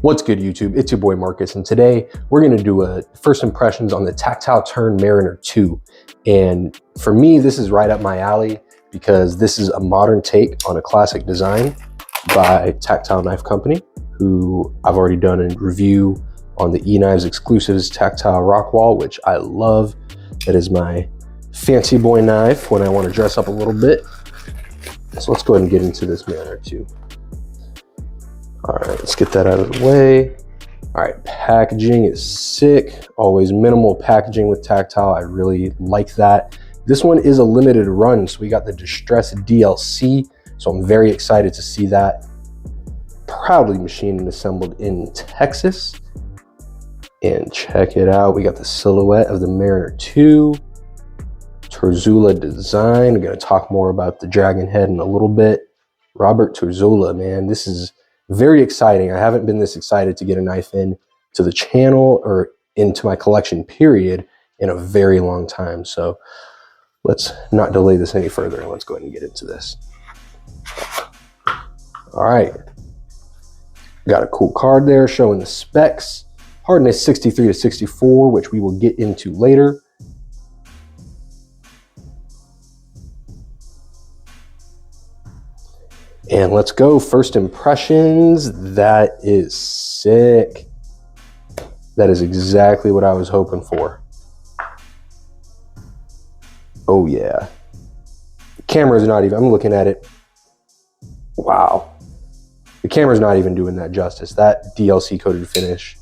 What's good, YouTube? It's your boy Marcus, and today we're going to do a first impressions on the Tactile Turn Mariner 2. And for me, this is right up my alley because this is a modern take on a classic design by Tactile Knife Company, who I've already done a review on the E-Knives Exclusives Tactile Rockwall, which I love. That is my fancy boy knife when I want to dress up a little bit. So let's go ahead and get into this Mariner 2. All right, let's get that out of the way. All right, packaging is sick. Always minimal packaging with Tactile. I really like that. This one is a limited run, so we got the Distress DLC, so I'm very excited to see that. Proudly machined and assembled in Texas. And check it out, we got the silhouette of the Mariner 2. Terzuola design. We're gonna talk more about the dragon head in a little bit. Robert Terzuola, man, this is very exciting. I haven't been this excited to get a knife in to the channel or into my collection period in a very long time. So let's not delay this any further and let's go ahead and get into this. All right, got a cool card there showing the specs. Hardness 63 to 64, which we will get into later. And let's go, first impressions. That is sick. That is exactly what I was hoping for. Oh yeah. The camera's not even, I'm looking at it. Wow. The camera's not even doing that justice. That DLC coated finish,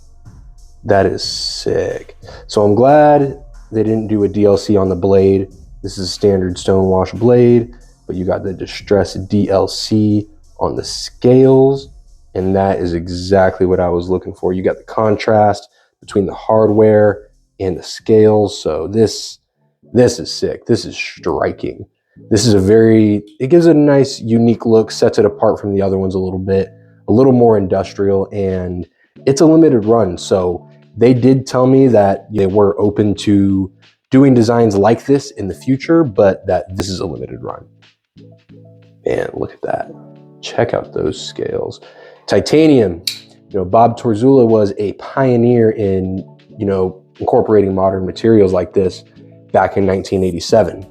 that is sick. So I'm glad they didn't do a DLC on the blade. This is a standard stonewash blade, but you got the Distress DLC on the scales, and that is exactly what I was looking for. You got the contrast between the hardware and the scales, so this is sick. This is striking. This is it gives it a nice, unique look, sets it apart from the other ones a little bit, a little more industrial, and it's a limited run. So they did tell me that they were open to doing designs like this in the future, but that this is a limited run. Man, look at that. Check out those scales. Titanium. You know, Bob Terzuola was a pioneer in, incorporating modern materials like this back in 1987.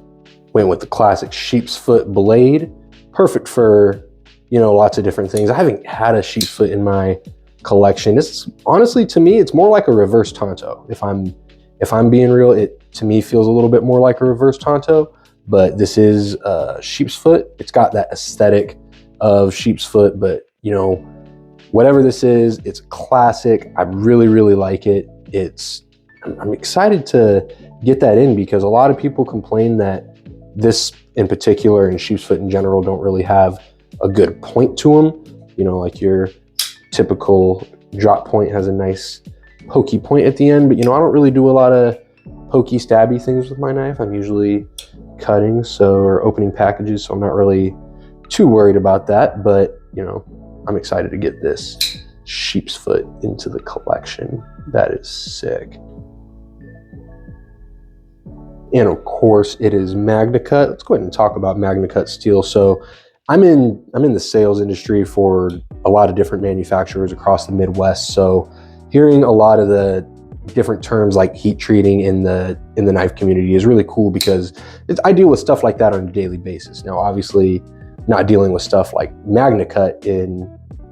Went with the classic sheep's foot blade. Perfect for, lots of different things. I haven't had a sheep's foot in my collection. It's honestly, to me, it's more like a reverse Tonto. If I'm being real, it to me feels a little bit more like a reverse Tonto. But this is sheep's foot. It's got that aesthetic of sheep's foot, but whatever this is, it's classic. I really, really like it. I'm excited to get that in because a lot of people complain that this in particular and sheep's foot in general don't really have a good point to them. Like your typical drop point has a nice pokey point at the end, but I don't really do a lot of pokey stabby things with my knife. I'm usually cutting or opening packages, so I'm not really too worried about that, but I'm excited to get this sheep's foot into the collection. That is sick. And of course it is MagnaCut. Let's go ahead and talk about MagnaCut steel. So I'm in the sales industry for a lot of different manufacturers across the Midwest, so hearing a lot of the different terms like heat treating in the knife community is really cool because I deal with stuff like that on a daily basis. Now, obviously, not dealing with stuff like MagnaCut in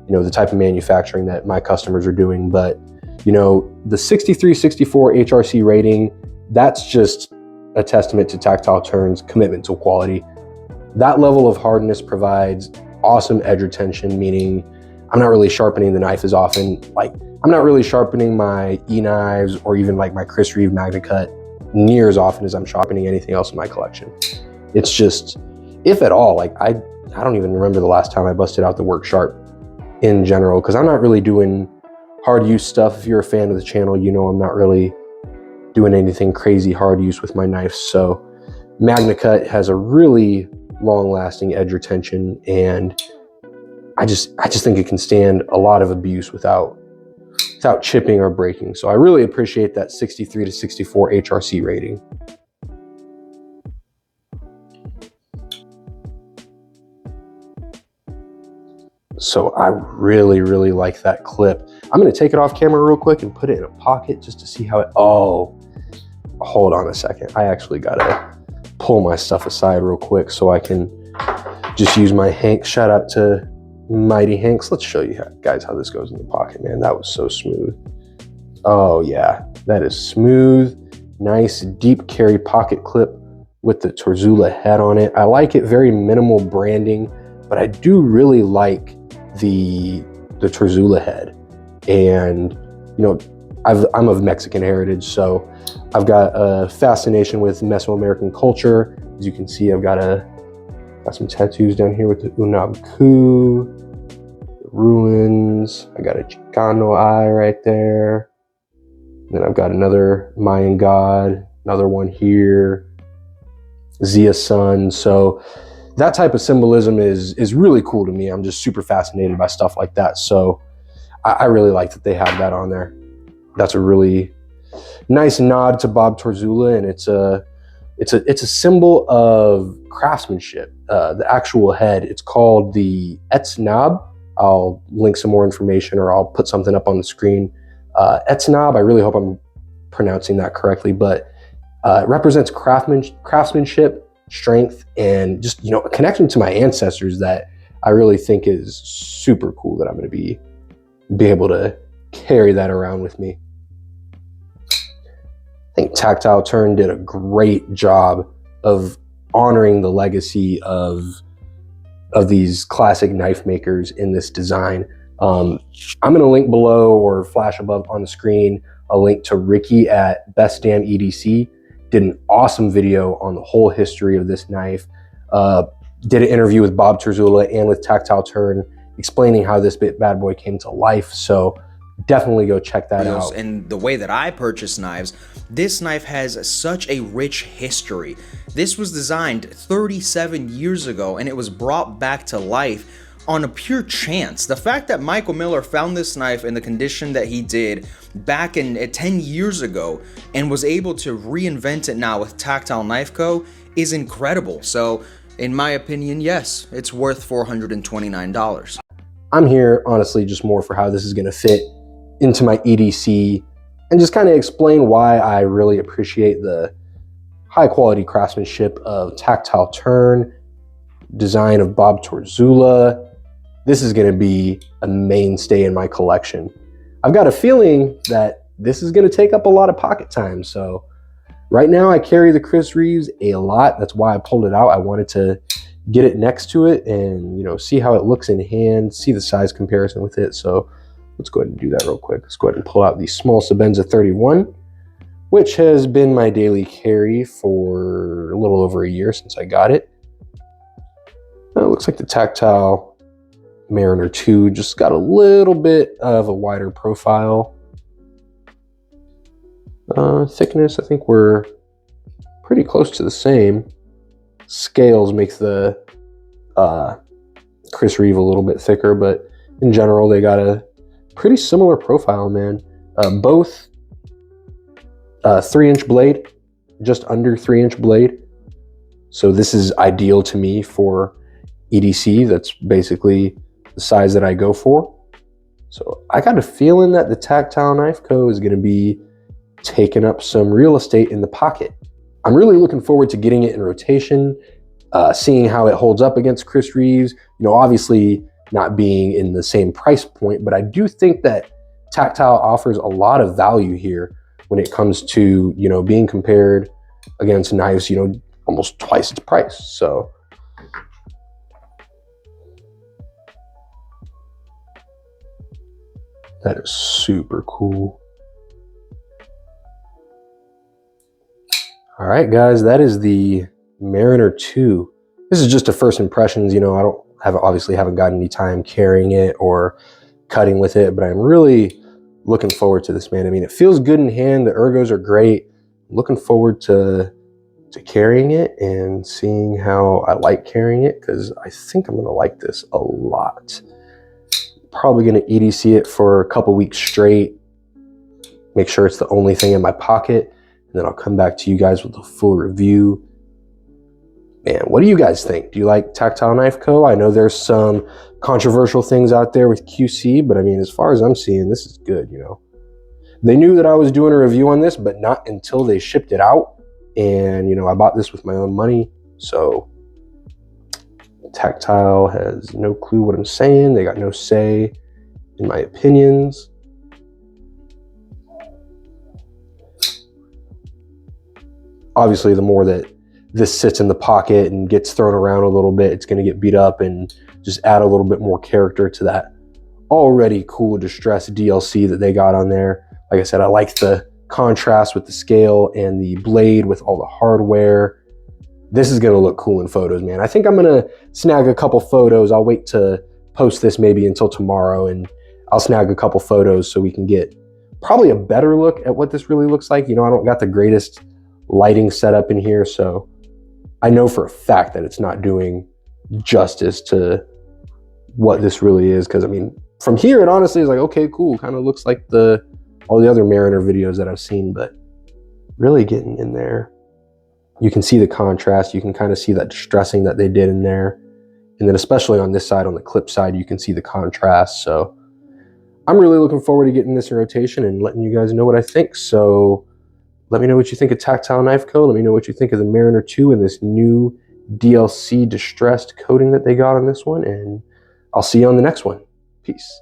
the type of manufacturing that my customers are doing, but the 6364 HRC rating, that's just a testament to Tactile Turn's commitment to quality. That level of hardness provides awesome edge retention, meaning I'm not really sharpening the knife as often. I'm not really sharpening my E-Knives or even like my Chris Reeve MagnaCut near as often as I'm sharpening anything else in my collection. It's just, if at all, I don't even remember the last time I busted out the work sharp in general, because I'm not really doing hard use stuff. If you're a fan of the channel, I'm not really doing anything crazy hard use with my knife. So MagnaCut has a really long lasting edge retention, and I just think it can stand a lot of abuse without chipping or breaking. So I really appreciate that 63 to 64 HRC rating. So I really, really like that clip. I'm gonna take it off camera real quick and put it in a pocket just to see how it, oh, hold on a second. I actually gotta pull my stuff aside real quick so I can just use my Hank. Shout out to Mighty Hanks. Let's show you guys how this goes in the pocket, man. That was so smooth. Oh yeah, that is smooth. Nice deep carry pocket clip with the Terzuola head on it. I like it, very minimal branding, but I do really like the Terzuola head. And you know, I'm of Mexican heritage, so I've got a fascination with Mesoamerican culture. As you can see, I've got some tattoos down here with the Unabku, the ruins. I got a Chicano eye right there. And then I've got another Mayan god, another one here, Zia sun. So that type of symbolism is really cool to me. I'm just super fascinated by stuff like that. So I really like that they have that on there. That's a really nice nod to Bob Terzuola, and it's a symbol of craftsmanship. The actual head, it's called the Etznab. I'll link some more information, or I'll put something up on the screen. Etznab, I really hope I'm pronouncing that correctly, but it represents craftsmanship, strength, and just, you know, a connection to my ancestors that I really think is super cool, that I'm going to be able to carry that around with me. I think Tactile Turn did a great job of honoring the legacy of these classic knife makers in this design. I'm going to link below or flash above on the screen a link to Rikki at Best Damn EDC. Did an awesome video on the whole history of this knife. Did an interview with Bob Terzuola and with Tactile Turn, explaining how this bad boy came to life. So definitely go check that out. And the way that I purchase knives, this knife has such a rich history. This was designed 37 years ago, and it was brought back to life on a pure chance. The fact that Michael Miller found this knife in the condition that he did back in 10 years ago and was able to reinvent it now with Tactile Knife Co. is incredible. So in my opinion, yes, it's worth $429. I'm here honestly just more for how this is going to fit into my EDC and just kind of explain why I really appreciate the high quality craftsmanship of Tactile Turn, design of Bob Terzuola. This is going to be a mainstay in my collection. I've got a feeling that this is going to take up a lot of pocket time. So right now I carry the Chris Reeves a lot. That's why I pulled it out. I wanted to get it next to it and, you know, see how it looks in hand, see the size comparison with it. So let's go ahead and do that real quick. Let's go ahead and pull out the small Sebenza 31, which has been my daily carry for a little over a year since I got it. It looks like the Tactile Mariner 2 just got a little bit of a wider profile. Thickness, I think we're pretty close to the same. Scales makes the Chris Reeve a little bit thicker, but in general, they got a pretty similar profile, man. Both 3-inch blade, just under 3-inch blade. So this is ideal to me for EDC. That's basically the size that I go for. So I got a feeling that the Tactile Knife Co. is going to be taking up some real estate in the pocket. I'm really looking forward to getting it in rotation, seeing how it holds up against Chris Reeves. You know, obviously not being in the same price point, but I do think that Tactile offers a lot of value here when it comes to, you know, being compared against knives, you know, almost twice its price. So that is super cool. All right, guys, that is the Mariner 2. This is just a first impressions. You know, I obviously haven't gotten any time carrying it or cutting with it, but I'm really looking forward to this, man. I mean, it feels good in hand. The ergos are great. Looking forward to carrying it and seeing how I like carrying it, because I think I'm going to like this a lot. Probably going to EDC it for a couple weeks straight, make sure it's the only thing in my pocket, and then I'll come back to you guys with a full review. Man, what do you guys think? Do you like Tactile Knife Co? I know there's some controversial things out there with QC, but I mean, as far as I'm seeing, this is good, you know. They knew that I was doing a review on this, but not until they shipped it out. And, you know, I bought this with my own money. So Tactile has no clue what I'm saying. They got no say in my opinions. Obviously, the more that this sits in the pocket and gets thrown around a little bit, it's going to get beat up and just add a little bit more character to that already cool distressed DLC that they got on there. Like I said, I like the contrast with the scale and the blade with all the hardware. This is going to look cool in photos, man. I think I'm going to snag a couple photos. I'll wait to post this maybe until tomorrow, and I'll snag a couple photos so we can get probably a better look at what this really looks like. You know, I don't got the greatest lighting setup in here, so I know for a fact that it's not doing justice to what this really is. Because I mean, from here, it honestly is like, okay, cool. Kind of looks like all the other Mariner videos that I've seen, but really getting in there, you can see the contrast. You can kind of see that distressing that they did in there. And then especially on this side, on the clip side, you can see the contrast. So I'm really looking forward to getting this in rotation and letting you guys know what I think. So let me know what you think of Tactile Knife Co. Let me know what you think of the Mariner 2 and this new DLC distressed coating that they got on this one. And I'll see you on the next one. Peace.